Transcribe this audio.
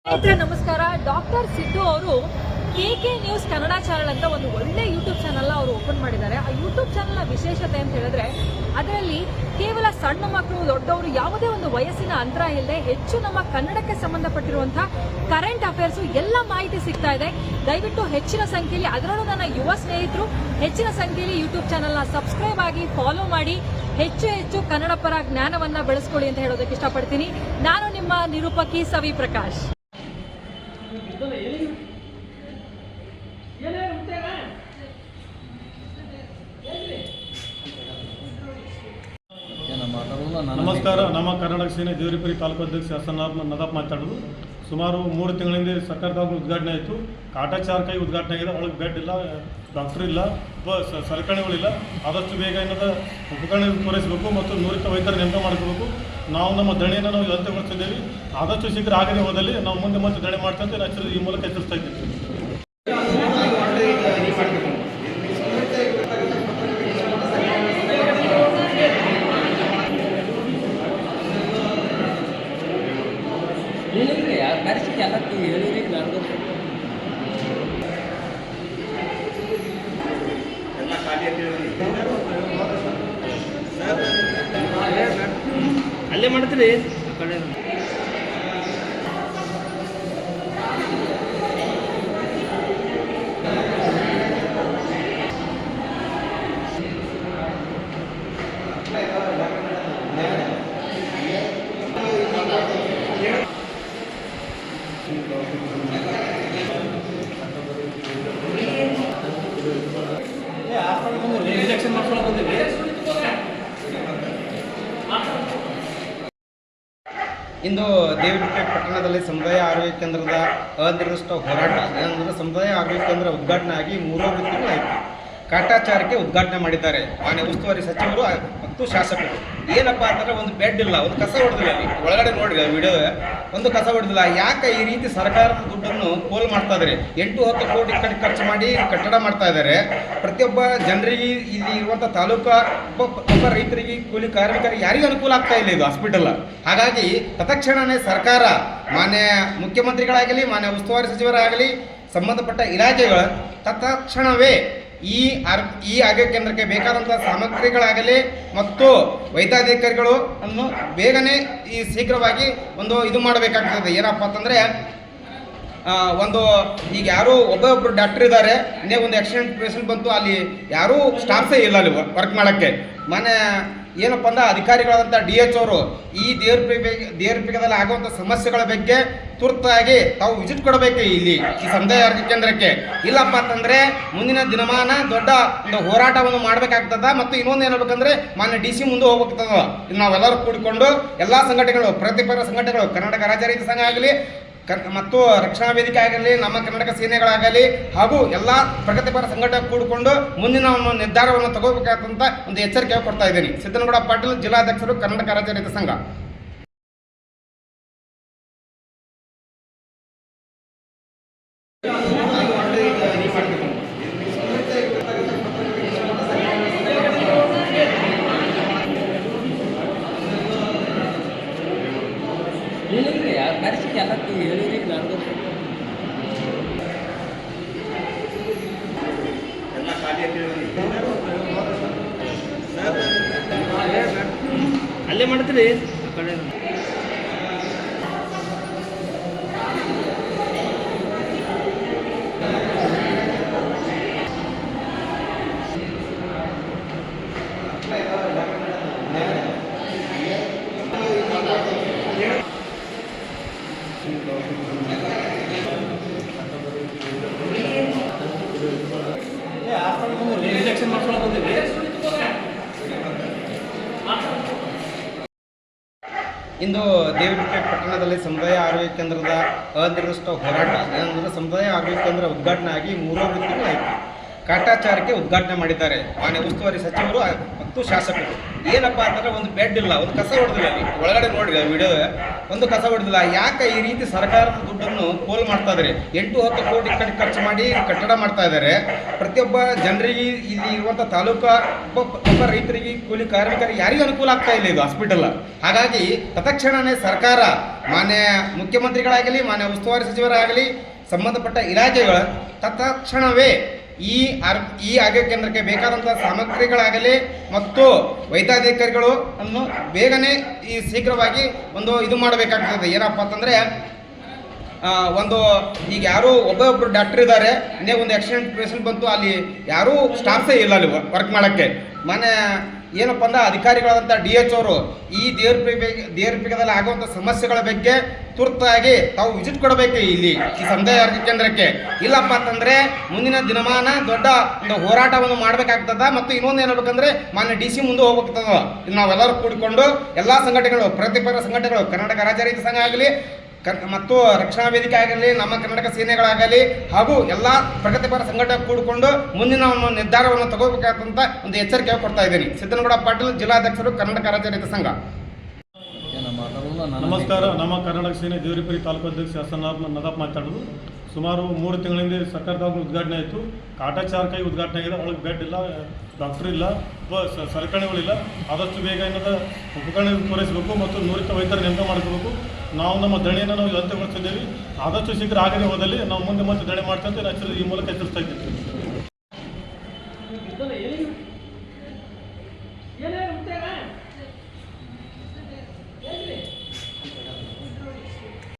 ಸ್ನೇಹಿತರೆ ನಮಸ್ಕಾರ. ಡಾಕ್ಟರ್ ಸಿದ್ದು ಅವರು ಕೆಕೆ ನ್ಯೂಸ್ ಕನ್ನಡ ಚಾನಲ್ ಅಂತ ಒಂದು ಒಳ್ಳೆ ಯೂಟ್ಯೂಬ್ ಚಾನಲ್ ಅವರು ಓಪನ್ ಮಾಡಿದ್ದಾರೆ. ಆ ಯೂಟ್ಯೂಬ್ ಚಾನಲ್ನ ವಿಶೇಷತೆ ಅಂತ ಹೇಳಿದ್ರೆ ಅದರಲ್ಲಿ ಕೇವಲ ಸಣ್ಣ ಮಕ್ಕಳು ದೊಡ್ಡವರು ಯಾವುದೇ ಒಂದು ವಯಸ್ಸಿನ ಅಂತರ ಇಲ್ಲದೆ ಹೆಚ್ಚು ನಮ್ಮ ಕನ್ನಡಕ್ಕೆ ಸಂಬಂಧಪಟ್ಟಿರುವಂತಹ ಕರೆಂಟ್ ಅಫೇರ್ಸ್ ಎಲ್ಲ ಮಾಹಿತಿ ಸಿಗ್ತಾ ಇದೆ. ದಯವಿಟ್ಟು ಹೆಚ್ಚಿನ ಸಂಖ್ಯೆಯಲ್ಲಿ, ಅದರಲ್ಲೂ ನನ್ನ ಯುವ ಸ್ನೇಹಿತರು ಹೆಚ್ಚಿನ ಸಂಖ್ಯೆಯಲ್ಲಿ ಯೂಟ್ಯೂಬ್ ಚಾನಲ್ನ ಸಬ್ಸ್ಕ್ರೈಬ್ ಆಗಿ ಫಾಲೋ ಮಾಡಿ ಹೆಚ್ಚು ಕನ್ನಡ ಪರ ಜ್ಞಾನವನ್ನ ಬೆಳೆಸ್ಕೊಳ್ಳಿ ಅಂತ ಹೇಳೋದಕ್ಕೆ ಇಷ್ಟಪಡ್ತೀನಿ. ನಾನು ನಿಮ್ಮ ನಿರೂಪಕಿ ಸವಿ ಪ್ರಕಾಶ್. ನಮಸ್ಕಾರ. ನಮ್ಮ ಕರ್ನಾಟಕ ಸೇನೆ ದೇವರಿಪುರಿ ತಾಲೂಕು ಅಧ್ಯಕ್ಷ ನದಾಪ್ ಮಾತಾಡೋದು. ಸುಮಾರು 3 ತಿಂಗಳಿಂದ ಸರ್ಕಾರದಾಗ ಉದ್ಘಾಟನೆ ಆಯಿತು. ಕಾಟಾಚಾರಕ್ಕಾಗಿ ಉದ್ಘಾಟನೆ ಆಗಿದೆ. ಒಳಗೆ ಬೆಡ್ ಇಲ್ಲ, ಡಾಕ್ಟರ್ ಇಲ್ಲ, ಸಲಕರಣೆಗಳಿಲ್ಲ. ಆದಷ್ಟು ಬೇಗ ಏನದ ಉಪಕರಣ ಪೂರೈಸಬೇಕು ಮತ್ತು ನುರಿತ ವೈದ್ಯರ ನೇಮಕ ಮಾಡ್ಕೋಬೇಕು. ನಾವು ನಮ್ಮ ದಣಿಯನ್ನು ನಾವು ಅಂತ್ಯಗೊಳಿಸಿದ್ದೇವೆ. ಆದಷ್ಟು ಶೀಘ್ರ ಆಗದೆ ಹೋದಲ್ಲಿ ನಾವು ಮುಂದೆ ಮತ್ತೆ ದಣೆ ಮಾಡ್ತಂತೆ ಈ ಮೂಲಕ ಎಚ್ಚರಿಸ್ತಾ ಇದ್ದೀವಿ. ಅಲ್ಲೇ ಮಾಡ್ತೀರಿ ಕಡೆ ಇಂಜೆಕ್ಷನ್ ಮಾಡ್ಕೊಂಡು ಬಂದಿವಿ. ಇಂದು ದೇವರಿಪುರ ಪಟ್ಟಣದಲ್ಲಿ ಸಮುದಾಯ ಆರೋಗ್ಯ ಕೇಂದ್ರದ ಅನಿರ್ದಿಷ್ಟ ಹೋರಾಟ ಏನಂದರೆ ಸಮುದಾಯ ಆರೋಗ್ಯ ಕೇಂದ್ರ ಉದ್ಘಾಟನೆ ಆಗಿ 3 ತಿಂಗಳಾಯಿತು. ಕಾಟಾಚಾರಕ್ಕೆ ಉದ್ಘಾಟನೆ ಮಾಡಿದ್ದಾರೆ ಮಾನ್ಯ ಉಸ್ತುವಾರಿ ಸಚಿವರು ಮತ್ತು ಶಾಸಕರು. ಏನಪ್ಪ ಅಂತಂದರೆ ಒಂದು ಬೆಡ್ ಇಲ್ಲ, ಒಂದು ಕಸ ಹೊಡೆದಿಲ್ಲ. ಒಳಗಡೆ ನೋಡಿರಿ ವಿಡಿಯೋ, ಒಂದು ಕಸ ಹೊಡೆದಿಲ್ಲ. ಯಾಕೆ ಈ ರೀತಿ ಸರ್ಕಾರದ ದುಡ್ಡನ್ನು ಪೋಲ್ ಮಾಡ್ತಾ ಇದ್ದಾರೆ? 8-10 ಕೋಟಿ ಖರ್ಚು ಮಾಡಿ ಕಟ್ಟಡ ಮಾಡ್ತಾ ಇದ್ದಾರೆ. ಪ್ರತಿಯೊಬ್ಬ ಜನರಿಗೆ ಇಲ್ಲಿ ಇರುವಂಥ ತಾಲೂಕಾ ಒಬ್ಬ ರೈತರಿಗೆ, ಕೂಲಿ ಕಾರ್ಮಿಕರಿಗೆ ಯಾರಿಗೂ ಅನುಕೂಲ ಆಗ್ತಾ ಇಲ್ಲ ಇದು ಹಾಸ್ಪಿಟಲ್. ಹಾಗಾಗಿ ತತ್ಕ್ಷಣವೇ ಸರ್ಕಾರ, ಮಾನ್ಯ ಮುಖ್ಯಮಂತ್ರಿಗಳಾಗಲಿ, ಮಾನ್ಯ ಉಸ್ತುವಾರಿ ಸಚಿವರಾಗಲಿ, ಸಂಬಂಧಪಟ್ಟ ಇಲಾಖೆಗಳು ತತ್ಕ್ಷಣವೇ ಈ ಆರೋಗ್ಯ ಕೇಂದ್ರಕ್ಕೆ ಬೇಕಾದಂಥ ಸಾಮಗ್ರಿಗಳಾಗಲಿ ಮತ್ತು ವೈದ್ಯಾಧಿಕಾರಿಗಳು ಅನ್ನು ಬೇಗನೆ ಶೀಘ್ರವಾಗಿ ಇದು ಮಾಡಬೇಕಾಗ್ತದೆ. ಏನಪ್ಪ ಅಂತಂದರೆ ಒಂದು ಈಗ ಯಾರೂ ಒಬ್ಬೊಬ್ಬರು ಡಾಕ್ಟರ್ ಇದ್ದಾರೆ, ಇನ್ನೇ ಒಂದು ಆಕ್ಸಿಡೆಂಟ್ ಪೇಷಂಟ್ ಬಂತು, ಅಲ್ಲಿ ಯಾರೂ ಸ್ಟಾಫ್ಸೇ ಇಲ್ಲ ಅಲ್ಲಿ ವರ್ಕ್ ಮಾಡೋಕ್ಕೆ. ಮನೆ ಏನಪ್ಪ ಅಂದ್ರೆ ಅಧಿಕಾರಿಗಳಾದಂಥ DH ಅವರು ಈ ದೇವರಿಪುರದಲ್ಲಿ ಆಗುವಂಥ ಸಮಸ್ಯೆಗಳ ಬಗ್ಗೆ ತುರ್ತಾಗಿ ತಾವು ವಿಸಿಟ್ ಕೊಡಬೇಕು ಇಲ್ಲಿ ಈ ಸಮುದಾಯ ಆರೋಗ್ಯ ಕೇಂದ್ರಕ್ಕೆ. ಇಲ್ಲಪ್ಪ ಅಂತಂದರೆ ಮುಂದಿನ ದಿನಮಾನ ದೊಡ್ಡ ಒಂದು ಹೋರಾಟವನ್ನು ಮಾಡಬೇಕಾಗ್ತದ. ಮತ್ತು ಇನ್ನೊಂದು ಏನಾಗಬೇಕಂದ್ರೆ ಮಾನ್ಯ DC ಮುಂದೆ ಹೋಗ್ಬೇಕಾಗ್ತದ. ಇದು ನಾವೆಲ್ಲರೂ ಕೂಡಿಕೊಂಡು ಎಲ್ಲ ಸಂಘಟನೆಗಳು, ಪ್ರತಿಪರ ಸಂಘಟನೆಗಳು, ಕರ್ನಾಟಕ ರಾಜ್ಯ ರೈತ ಸಂಘ ಆಗಲಿ ಮತ್ತು ರಕ್ಷಣಾ ವೇದಿಕೆ ಆಗಲಿ, ನಮ್ಮ ಕರ್ನಾಟಕ ಸೇನೆಗಳಾಗಲಿ ಹಾಗೂ ಎಲ್ಲ ಪ್ರಗತಿಪರ ಸಂಘಟನೆ ಕೂಡಿಕೊಂಡು ಮುಂದಿನ ನಿರ್ಧಾರವನ್ನು ತಗೋಬೇಕಾದಂಥ ಒಂದು ಎಚ್ಚರಿಕೆ ಕೊಡ್ತಾ ಇದ್ದೀನಿ. ಸಿದ್ದನಗೌಡ ಪಾಟೀಲ್, ಜಿಲ್ಲಾಧ್ಯಕ್ಷರು, ಕರ್ನಾಟಕ ರಾಜ್ಯ ರೈತ ಸಂಘ. ಅಲ್ಲೇ ಮಾಡ್ತೀರಿ ಕಡೆ ಇಂಜೆಕ್ಷನ್ ಮಾಡ್ಕೊಂಡು ಬಂದಿವಿ. ಇಂದು ದೇವರಿಪುರ ಪಟ್ಟಣದಲ್ಲಿ ಸಮುದಾಯ ಆರೋಗ್ಯ ಕೇಂದ್ರದ ಅನಿರ್ದಿಷ್ಟ ಹೋರಾಟ ಏನಂದರೆ ಸಮುದಾಯ ಆರೋಗ್ಯ ಕೇಂದ್ರ ಉದ್ಘಾಟನೆ ಆಗಿ 3 ತಿಂಗಳಾಯಿತು. ಕಾಟಾಚಾರಕ್ಕೆ ಉದ್ಘಾಟನೆ ಮಾಡಿದ್ದಾರೆ ಮಾನ್ಯ ಉಸ್ತುವಾರಿ ಸಚಿವರು ಮತ್ತು ಶಾಸಕರು. ಏನಪ್ಪ ಅಂತಂದರೆ ಒಂದು ಬೆಡ್ ಇಲ್ಲ, ಒಂದು ಕಸ ಹೊಡೆದಿಲ್ಲ. ಒಳಗಡೆ ನೋಡಿರಿ ವಿಡಿಯೋ, ಒಂದು ಕಸ ಹೊಡೆದಿಲ್ಲ. ಯಾಕೆ ಈ ರೀತಿ ಸರ್ಕಾರದ ದುಡ್ಡನ್ನು ಪೋಲ್ ಮಾಡ್ತಾ ಇದ್ದಾರೆ? 8-10 ಕೋಟಿ ಖರ್ಚು ಮಾಡಿ ಕಟ್ಟಡ ಮಾಡ್ತಾ ಇದ್ದಾರೆ. ಪ್ರತಿಯೊಬ್ಬ ಜನರಿಗೆ ಇಲ್ಲಿ ಇರುವಂಥ ತಾಲೂಕಾ ಒಬ್ಬ ರೈತರಿಗೆ, ಕೂಲಿ ಕಾರ್ಮಿಕರಿಗೆ ಯಾರಿಗೂ ಅನುಕೂಲ ಆಗ್ತಾ ಇಲ್ಲ ಇದು ಹಾಸ್ಪಿಟಲ್. ಹಾಗಾಗಿ ತತ್ಕ್ಷಣವೇ ಸರ್ಕಾರ, ಮಾನ್ಯ ಮುಖ್ಯಮಂತ್ರಿಗಳಾಗಲಿ ಮಾನ್ಯ ಉಸ್ತುವಾರಿ ಸಚಿವರಾಗಲಿ ಸಂಬಂಧಪಟ್ಟ ಇಲಾಖೆಗಳು ತತ್ಕ್ಷಣವೇ ಈ ಆರೋಗ್ಯ ಕೇಂದ್ರಕ್ಕೆ ಬೇಕಾದಂಥ ಸಾಮಗ್ರಿಗಳಾಗಲಿ ಮತ್ತು ವೈದ್ಯಾಧಿಕಾರಿಗಳು ಅನ್ನು ಬೇಗನೆ ಶೀಘ್ರವಾಗಿ ಇದು ಮಾಡಬೇಕಾಗ್ತದೆ. ಏನಪ್ಪ ಅಂತಂದರೆ ಒಂದು ಈಗ ಯಾರು ಒಬ್ಬೊಬ್ಬರು ಡಾಕ್ಟರ್ ಇದ್ದಾರೆ, ಇನ್ನೇ ಒಂದು ಆಕ್ಸಿಡೆಂಟ್ ಪೇಷಂಟ್ ಬಂತು, ಅಲ್ಲಿ ಯಾರೂ ಸ್ಟಾಫ್ಸೇ ಇಲ್ಲ ಅಲ್ಲಿ ವರ್ಕ್ ಮಾಡೋಕ್ಕೆ. ಮನೆ ಏನಪ್ಪ ಅಂದ್ರೆ ಅಧಿಕಾರಿಗಳಾದಂಥ DH ಅವರು ಈ ದೇವರಪೀಠದಲ್ಲಿ ಆಗುವಂಥ ಸಮಸ್ಯೆಗಳ ಬಗ್ಗೆ ತುರ್ತಾಗಿ ತಾವು ವಿಸಿಟ್ ಕೊಡಬೇಕು ಇಲ್ಲಿ ಈ ಸಮುದಾಯ ಆರೋಗ್ಯ ಕೇಂದ್ರಕ್ಕೆ. ಇಲ್ಲಪ್ಪ ಅಂತಂದರೆ ಮುಂದಿನ ದಿನಮಾನ ದೊಡ್ಡ ಒಂದು ಹೋರಾಟವನ್ನು ಮಾಡಬೇಕಾಗ್ತದ. ಮತ್ತು ಇನ್ನೊಂದು ಏನಾಗಬೇಕಂದ್ರೆ ಮಾನ್ಯ DC ಮುಂದೆ ಹೋಗ್ಬೇಕಾಗ್ತದ. ನಾವೆಲ್ಲರೂ ಕೂಡಿಕೊಂಡು ಎಲ್ಲ ಸಂಘಟನೆಗಳು, ಪ್ರಗತಿಪರ ಸಂಘಟನೆಗಳು, ಕರ್ನಾಟಕ ರಾಜ್ಯ ರೈತ ಸಂಘ ಆಗಲಿ ಮತ್ತು ರಕ್ಷಣಾ ವೇದಿಕೆ ಆಗಲಿ, ನಮ್ಮ ಕರ್ನಾಟಕ ಸೇನೆಗಳಾಗಲಿ ಹಾಗೂ ಎಲ್ಲ ಪ್ರಗತಿಪರ ಸಂಘಟನೆ ಕೂಡಿಕೊಂಡು ಮುಂದಿನ ಒಂದು ನಿರ್ಧಾರವನ್ನು ತಗೋಬೇಕಾದಂಥ ಒಂದು ಎಚ್ಚರಿಕೆ ಕೊಡ್ತಾ ಇದ್ದೀನಿ. ಸಿದ್ದನಗೌಡ ಪಾಟೀಲ್, ಜಿಲ್ಲಾಧ್ಯಕ್ಷರು, ಕರ್ನಾಟಕ ರಾಜ್ಯ ರೈತ ಸಂಘ. ನಮಸ್ಕಾರ. ನಮ್ಮ ಕರ್ನಾಟಕ ಸೇನೆ ದೇವರಿಪುರಿ ತಾಲೂಕು ಅಧ್ಯಕ್ಷ ನದಾಪ್ ಮಾತಾಡೋದು. ಸುಮಾರು 3 ತಿಂಗಳಿಂದ ಸರ್ಕಾರದಾಗ ಉದ್ಘಾಟನೆ ಆಯಿತು. ಕಾಟಾಚಾರಕಾಯಿ ಉದ್ಘಾಟನೆ ಆಗಿದೆ. ಒಳಗೆ ಬೆಡ್ ಇಲ್ಲ, ಡಾಕ್ಟರ್ ಇಲ್ಲ, ಸಲಕರಣೆಗಳಿಲ್ಲ. ಆದಷ್ಟು ಬೇಗ ಏನದ ಉಪಕರಣ ಪೂರೈಸಬೇಕು ಮತ್ತು ನುರಿತ ವೈದ್ಯರ ನೇಮಕ ಮಾಡ್ಕೋಬೇಕು. ನಾವು ನಮ್ಮ ದಣಿಯನ್ನು ನಾವು ಅಂತ್ಯಗೊಳಿಸಿದ್ದೇವೆ. ಆದಷ್ಟು ಶೀಘ್ರ ಆಗದೆ ಹೋದಲ್ಲಿ ನಾವು ಮುಂದೆ ಮತ್ತೆ ದಣೆ ಮಾಡ್ತಂತೆ ಈ ಮೂಲಕ ಎಚ್ಚರಿಸ್ತಾ ಇದ್ದೀವಿ.